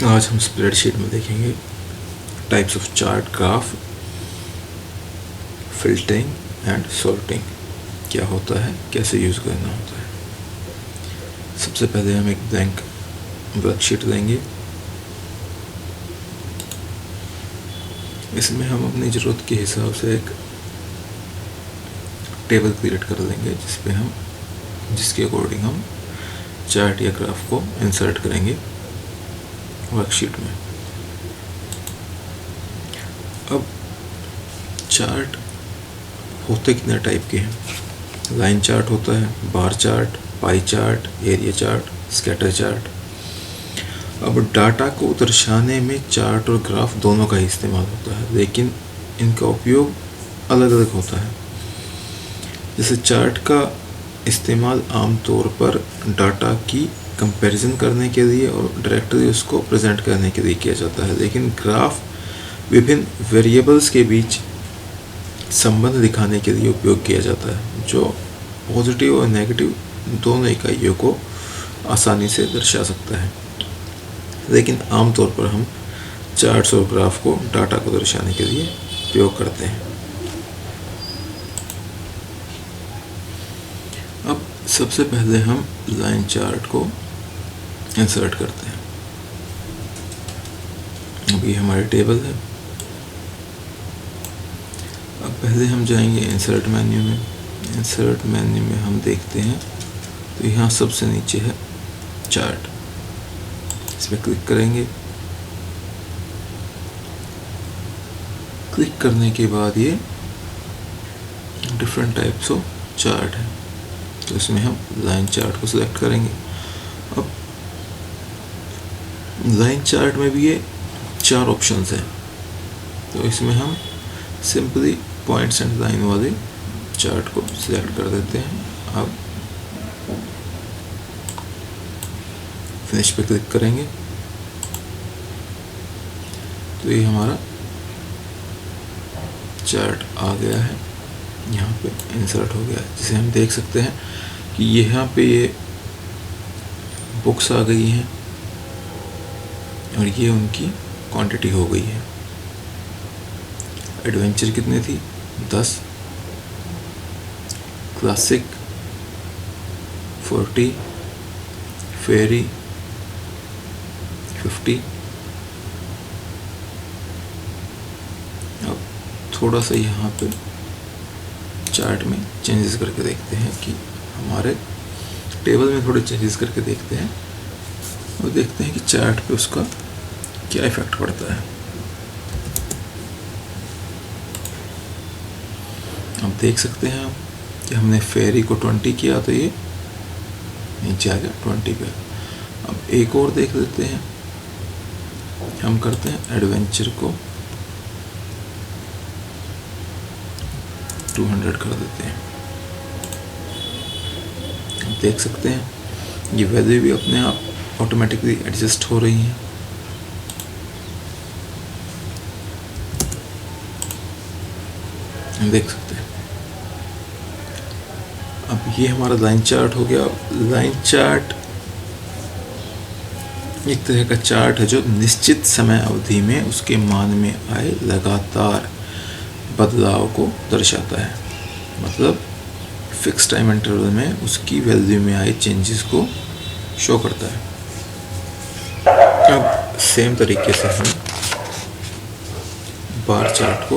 आज हम स्प्रेडशीट में देखेंगे types of chart, graph, filtering and sorting क्या होता है, कैसे यूज़ करना होता है। सबसे पहले हम एक ब्लैंक वर्कशीट लेंगे। इसमें हम अपनी ज़रूरत के हिसाब से एक टेबल क्रिएट कर लेंगे जिसके अकॉर्डिंग हम चार्ट या ग्राफ को इंसर्ट करेंगे वर्कशीट में। अब चार्ट होते कितने टाइप के हैं। लाइन चार्ट होता है, bar chart, pie chart, area chart, scatter chart. अब डाटा को दर्शाने में चार्ट और ग्राफ दोनों का ही इस्तेमाल होता है, लेकिन इनका उपयोग अलग अलग होता है। जैसे चार्ट का इस्तेमाल आमतौर पर डाटा की कंपैरिजन करने के लिए और डायरेक्टली उसको प्रेजेंट करने के लिए किया जाता है, लेकिन ग्राफ विभिन्न वेरिएबल्स के बीच संबंध दिखाने के लिए उपयोग किया जाता है, जो पॉजिटिव और नेगेटिव दोनों इकाइयों को आसानी से दर्शा सकता है। लेकिन आमतौर पर हम चार्ट्स और ग्राफ को डाटा को दर्शाने के लिए उपयोग करते हैं। अब सबसे पहले हम लाइन चार्ट को इंसर्ट करते हैं। अभी हमारी टेबल है। अब पहले हम जाएंगे इंसर्ट मेन्यू में। इंसर्ट मेन्यू में हम देखते हैं तो यहाँ सबसे नीचे है चार्ट। इस पर क्लिक करेंगे। क्लिक करने के बाद ये डिफरेंट टाइप्स ऑफ चार्ट है, तो इसमें हम लाइन चार्ट को सिलेक्ट करेंगे। अब लाइन चार्ट में भी ये 4 ऑप्शंस हैं, तो इसमें हम सिंपली पॉइंट्स एंड लाइन वाले चार्ट को सिलेक्ट कर देते हैं। अब फिनिश पे क्लिक करेंगे तो ये हमारा चार्ट आ गया है, यहाँ पे इंसर्ट हो गया है, जिसे हम देख सकते हैं कि यहाँ पे ये बुक्स आ गई हैं और ये उनकी क्वांटिटी हो गई है। एडवेंचर कितनी थी? 10, क्लासिक 40, फेरी 50। अब थोड़ा सा यहाँ पे चार्ट में चेंजेस करके देखते हैं कि हमारे टेबल में थोड़े चेंजेस करके देखते हैं और देखते हैं कि चार्ट पे उसका क्या इफेक्ट पड़ता है। अब देख सकते हैं कि हमने फेरी को 20 किया तो ये नीचे आ गया 20 पे। अब एक और देख लेते हैं। हम करते हैं एडवेंचर को 200 कर देते हैं। अब देख सकते हैं ये वैल्यू भी अपने आप ऑटोमेटिकली एडजस्ट हो रही हैं। देख सकते हैं। अब ये हमारा लाइन चार्ट हो गया। लाइन चार्ट एक तरह का चार्ट है जो निश्चित समय अवधि में उसके मान में आए लगातार बदलाव को दर्शाता है। मतलब फिक्स टाइम इंटरवल में उसकी वैल्यू में आए चेंजेस को शो करता है। अब सेम तरीके से हम बार चार्ट को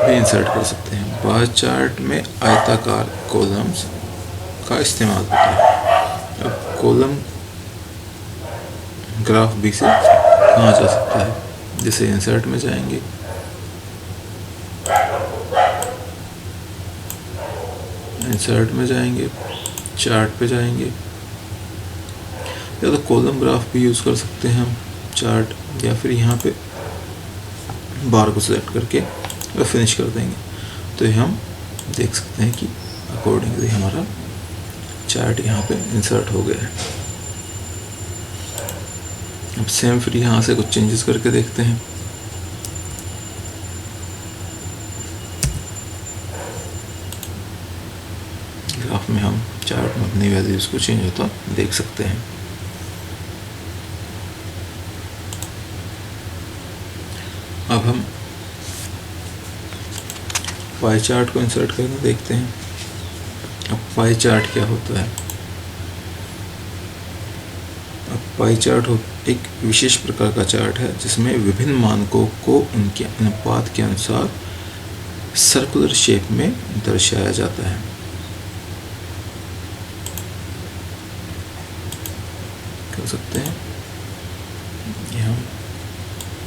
भी इंसर्ट कर सकते हैं। बार चार्ट में आयताकार कॉलम्स का इस्तेमाल होता है। अब कॉलम ग्राफ भी से कहा जा सकता है। जैसे इंसर्ट में जाएंगे, चार्ट पे जाएंगे, या तो कॉलम ग्राफ भी यूज़ कर सकते हैं हम चार्ट, या फिर यहाँ पे बार को सिलेक्ट करके और फिनिश कर देंगे तो हम देख सकते हैं कि अकॉर्डिंगली हमारा चार्ट यहाँ पे इंसर्ट हो गया है। अब सेम फिर यहाँ से कुछ चेंजेस करके देखते हैं। ग्राफ में हम चार्ट में अपनी वैल्यूज को चेंज होता देख सकते हैं। अब हम पाई चार्ट को इंसर्ट करके देखते हैं। अब पाई चार्ट क्या होता है? अब पाई चार्ट एक विशेष प्रकार का चार्ट है जिसमें विभिन्न मानकों को उनके अनुपात के अनुसार सर्कुलर शेप में दर्शाया जाता है। कर सकते हैं,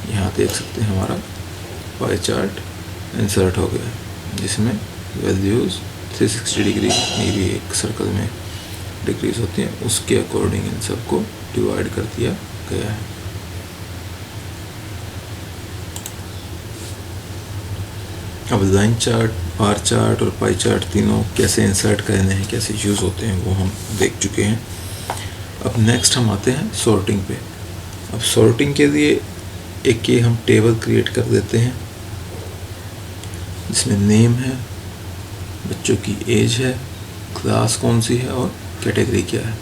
यहाँ देख सकते हैं हमारा पाई चार्ट इंसर्ट हो गया है जिसमें वैल्यूज़ 360 डिग्री मेरी एक सर्कल में डिक्रीज होती हैं, उसके अकॉर्डिंग इन सबको डिवाइड कर दिया गया है। अब लाइन चार्ट, बार चार्ट और पाई चार्ट तीनों कैसे इंसर्ट करने हैं, कैसे यूज़ होते हैं, वो हम देख चुके हैं। अब नेक्स्ट हम आते हैं सॉर्टिंग पे। अब सॉर्टिंग के लिए एक ये हम टेबल क्रिएट कर देते हैं जिसमें नेम है, बच्चों की एज है, क्लास कौन सी है और कैटेगरी क्या है।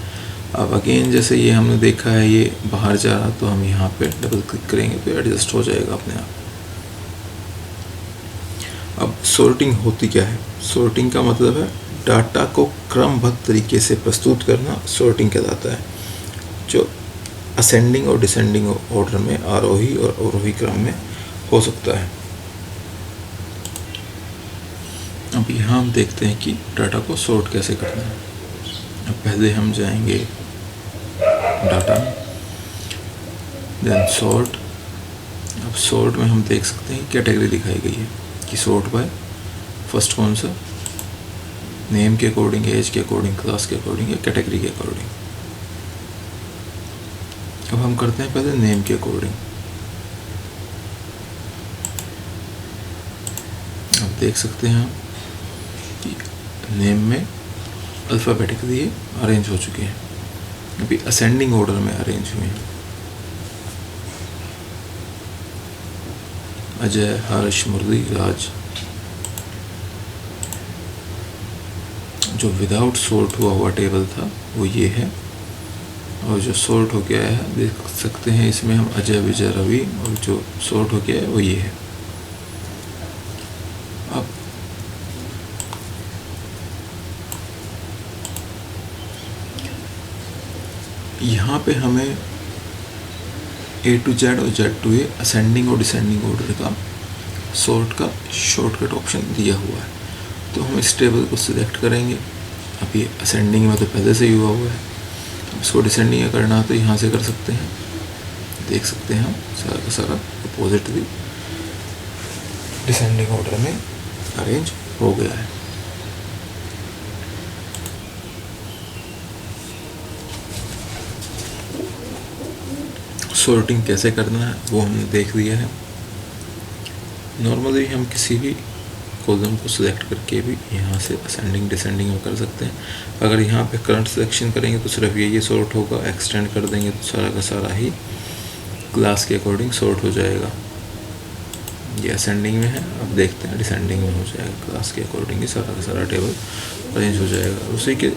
अब अगेन जैसे ये हमने देखा है ये बाहर जा रहा, तो हम यहाँ पे डबल क्लिक करेंगे तो एडजस्ट हो जाएगा अपने आप। अब सॉर्टिंग होती क्या है? सॉर्टिंग का मतलब है डाटा को क्रमबद्ध तरीके से प्रस्तुत करना सॉर्टिंग कहलाता है, जो असेंडिंग और डिसेंडिंग ऑर्डर में, आरोही और अवरोही क्रम में हो सकता है। अब यहाँ हम देखते हैं कि डाटा को सॉर्ट कैसे करना है। अब पहले हम जाएंगे डाटा में, देन सॉर्ट। अब सॉर्ट में हम देख सकते हैं कैटेगरी दिखाई गई है कि सॉर्ट बाय फर्स्ट कौन सा, नेम के अकॉर्डिंग, एज के अकॉर्डिंग, क्लास के अकॉर्डिंग या कैटेगरी के अकॉर्डिंग। अब हम करते हैं पहले नेम के अकॉर्डिंग। अब देख सकते हैं कि नेम में अल्फ़ाबेटिकली ये अरेंज हो चुके हैं, अभी असेंडिंग ऑर्डर में अरेंज हुए हैं। अजय, हर्ष, मुरली, राज। जो विदाउट सॉर्ट हुआ टेबल था वो ये है, और जो सॉर्ट हो गया है देख सकते हैं इसमें हम अजय, विजय, रवि, और जो सॉर्ट हो गया है वो ये है। अब यहाँ पे हमें A to Z और Z to A असेंडिंग और डिसेंडिंग ऑर्डर का सॉर्ट का शॉर्टकट ऑप्शन दिया हुआ है, तो हम इस टेबल को सिलेक्ट करेंगे। अब ये असेंडिंग में तो पहले से ही हुआ हुआ है, इसको डिसेंडिंग करना तो यहाँ से कर सकते हैं। देख सकते हैं हम सारा का सारा अपोजिटली डिसेंडिंग ऑर्डर में अरेंज हो गया है। सॉर्टिंग कैसे करना है वो हमने देख लिया है। नॉर्मली हम किसी भी कॉलम को सिलेक्ट करके भी यहाँ से असेंडिंग डिसेंडिंग में कर सकते हैं। अगर यहाँ पे करंट सिलेक्शन करेंगे तो सिर्फ ये सॉर्ट होगा, एक्सटेंड कर देंगे तो सारा का सारा ही क्लास के अकॉर्डिंग सॉर्ट हो जाएगा। ये असेंडिंग में है, अब देखते हैं डिसेंडिंग में हो जाएगा, क्लास के अकॉर्डिंग ही सारा का सारा टेबल अरेंज हो जाएगा। उसी के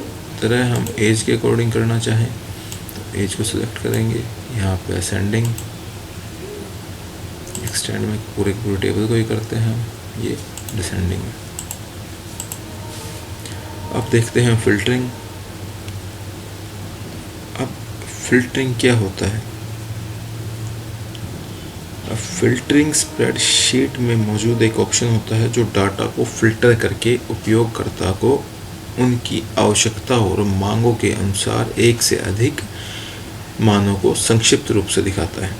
तरह हम एज के अकॉर्डिंग करना चाहें तो एज को सिलेक्ट करेंगे, यहाँ पे असेंडिंग, एक्सटेंड में पूरे टेबल को ही करते हैं हम, ये डिसेंडिंग में। अब देखते हैं फिल्टरिंग। अब फिल्टरिंग क्या होता है? अब फिल्टरिंग स्प्रेडशीट में मौजूद एक ऑप्शन होता है जो डाटा को फिल्टर करके उपयोगकर्ता को उनकी आवश्यकता और मांगों के अनुसार एक से अधिक मानों को संक्षिप्त रूप से दिखाता है।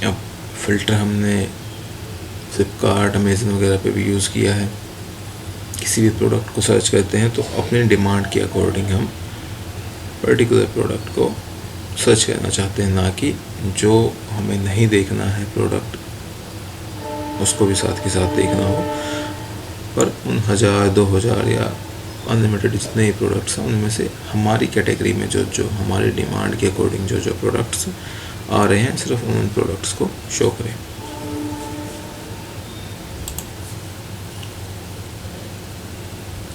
अब फिल्टर हमने फ्लिपकार्ट, अमेज़न वगैरह पे भी यूज़ किया है। किसी भी प्रोडक्ट को सर्च करते हैं तो अपने डिमांड के अकॉर्डिंग हम पर्टिकुलर प्रोडक्ट को सर्च करना चाहते हैं, ना कि जो हमें नहीं देखना है प्रोडक्ट उसको भी साथ के साथ देखना हो। पर उन 1000, 2000 या अनलिमिटेड जितने ही प्रोडक्ट्स हैं उनमें से हमारी कैटेगरी में जो हमारी डिमांड के अकॉर्डिंग जो प्रोडक्ट्स आ रहे हैं सिर्फ उन प्रोडक्ट्स को शो करें।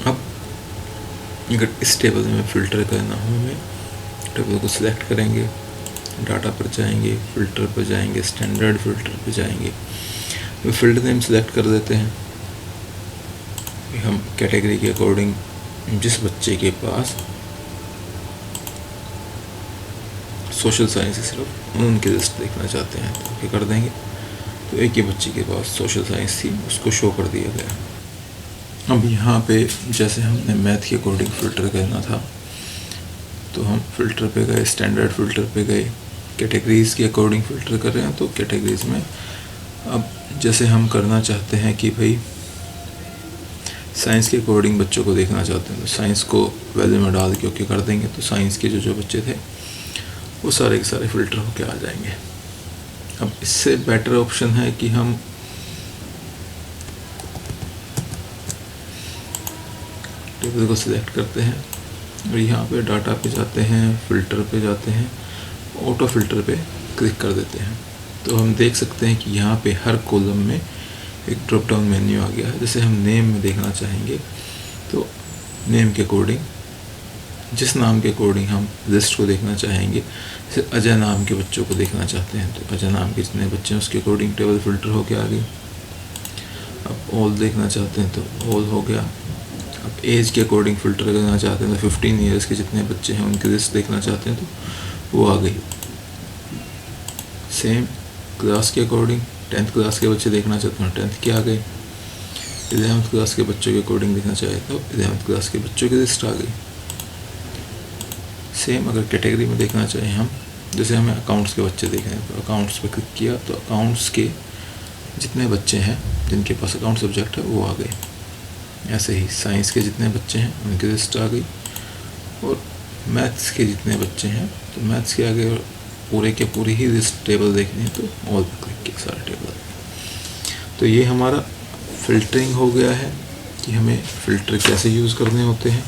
अब अगर इस टेबल में फ़िल्टर करना हो, हमें टेबल को सिलेक्ट करेंगे, डाटा पर जाएंगे, फ़िल्टर पर जाएंगे, स्टैंडर्ड फ़िल्टर पर जाएंगे, तो फील्ड नेम सेलेक्ट कर देते हैं। हम कैटेगरी के अकॉर्डिंग जिस बच्चे के पास सोशल साइंस सिर्फ उनकी लिस्ट देखना चाहते हैं तो क्या कर देंगे, तो एक ही बच्चे के पास सोशल साइंस थी, उसको शो कर दिया गया। अब यहाँ पे जैसे हमने मैथ के अकॉर्डिंग फ़िल्टर करना था तो हम फ़िल्टर पे गए, स्टैंडर्ड फ़िल्टर पे गए, कैटेगरीज़ के अकॉर्डिंग फ़िल्टर कर रहे हैं तो कैटेगरीज़ में अब जैसे हम करना चाहते हैं कि भाई साइंस के अकॉर्डिंग बच्चों को देखना चाहते हैं तो साइंस को वैल्यू में डाल के ओके कर देंगे, तो साइंस के जो बच्चे थे वो सारे के सारे फ़िल्टर होके आ जाएंगे। अब इससे बेटर ऑप्शन है कि हम टेबल को सिलेक्ट करते हैं और यहाँ पे डाटा पे जाते हैं, फ़िल्टर पे जाते हैं, ऑटो फ़िल्टर पे क्लिक कर देते हैं। तो हम देख सकते हैं कि यहाँ पे हर कॉलम में एक ड्रॉप डाउन मेन्यू आ गया है। जैसे हम नेम में देखना चाहेंगे तो नेम के अकॉर्डिंग, जिस नाम के अकॉर्डिंग हम लिस्ट को देखना चाहेंगे, जैसे अजय नाम के बच्चों को देखना चाहते हैं तो अजय नाम के जितने बच्चे हैं उसके अकॉर्डिंग टेबल फ़िल्टर होके आ गई। अब ऑल देखना चाहते हैं तो ऑल हो गया। अब एज के अकॉर्डिंग फ़िल्टर करना चाहते हैं तो 15 ईयर्स के जितने बच्चे हैं उनकी लिस्ट देखना चाहते हैं तो वो आ गई। सेम क्लास के अकॉर्डिंग 10th क्लास के बच्चे देखना चाहते हैं 10th के आ गए। 11th क्लास के बच्चों के अकॉर्डिंग देखना चाहे तो 11th क्लास के बच्चों की लिस्ट आ गई। सेम अगर कैटेगरी में देखना चाहें हम, जैसे हमें अकाउंट्स के बच्चे देखने हैं तो अकाउंट्स पे क्लिक किया तो अकाउंट्स के जितने बच्चे हैं जिनके पास अकाउंट सब्जेक्ट है वो आ गए। ऐसे ही साइंस के जितने बच्चे हैं उनकी लिस्ट आ गई और मैथ्स के जितने बच्चे हैं तो मैथ्स के आगे पूरे के पूरी ही लिस्ट टेबल देखनी है तो ऑल पे क्लिक किया, सारे टेबल। तो ये हमारा फ़िल्टरिंग हो गया है कि हमें फ़िल्टर कैसे यूज़ करने होते हैं।